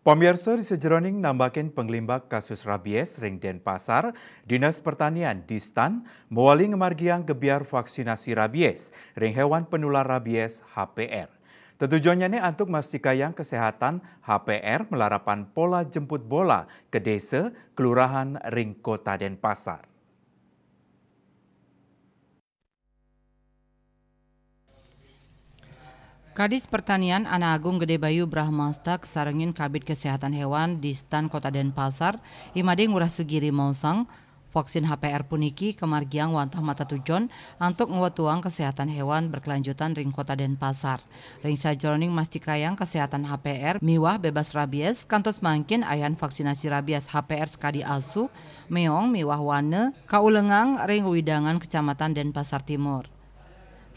Pemirsa di sejeroning nambakin penglimbak kasus rabies ring Denpasar, Dinas Pertanian Distan mewali ngemargiang gebiar vaksinasi rabies ring hewan penular rabies HPR. Tujuannya ini untuk mastikayang kesehatan HPR melarapan pola jemput bola ke desa kelurahan ring kota Denpasar. Kadis Pertanian Ana Agung Gede Bayu Brahmasta kesarengin Kabid Kesehatan Hewan di Stan Kota Denpasar, Imade Ngurah Sugiri Mausang, vaksin HPR puniki kemargiang wantah mata tujon untuk ngewatuang kesehatan hewan berkelanjutan ring Kota Denpasar. Ring sajroning mastikayang kesehatan HPR miwah bebas rabies kantos mangkin ayan vaksinasi rabies HPR sekadi asu meong miwah wane kaulengang ring widangan Kecamatan Denpasar Timur.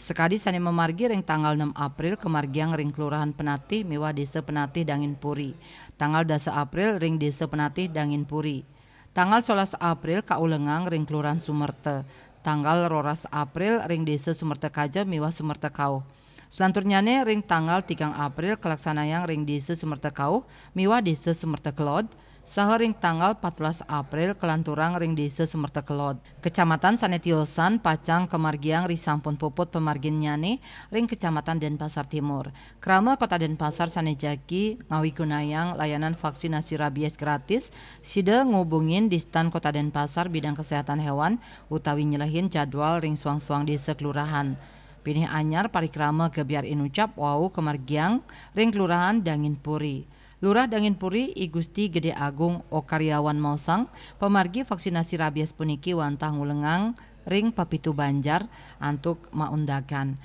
Sekadi sani memargi ring tanggal 6 April kemargiang ring Kelurahan Penatih miwah Desa Penatih Dangin Puri. Tanggal 10 April ring Desa Penatih Dangin Puri. Tanggal 11 April kaulengang ring Kelurahan Sumerte. Tanggal 12 April ring Desa Sumerte Kaja miwah Sumerte Kauh. Selanturnya ring tanggal 3 April kelaksanayang ring Desa Sumerte Kauh miwah Desa Sumerte Kelod. Sahering tanggal 14 April kelanturang ring Desa Sumerte Kelod. Kecamatan Sanetiosan Pacang kemargiang risampun puput pemargin nyane ring Kecamatan Denpasar Timur. Krama Kota Denpasar sanejaki ngawigunayang layanan vaksinasi rabies gratis sida ngubungin di Stan Kota Denpasar bidang kesehatan hewan utawi nyelehin jadwal ring suang-suang desa kelurahan. Pinih anyar parikrama gebiar inucap wau kemargiang ring kelurahan Dangin Puri. Lurah Dangin Puri I Gusti Gede Agung O Karyawan Mausang pemargi vaksinasi rabies puniki wantah ngulengang ring Papitu Banjar antuk maundakan.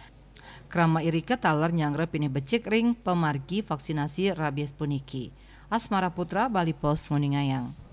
Krama irika taler nyangre pini becik ring pemargi vaksinasi rabies puniki. Asmara Putra Bali Pos Nguningayang.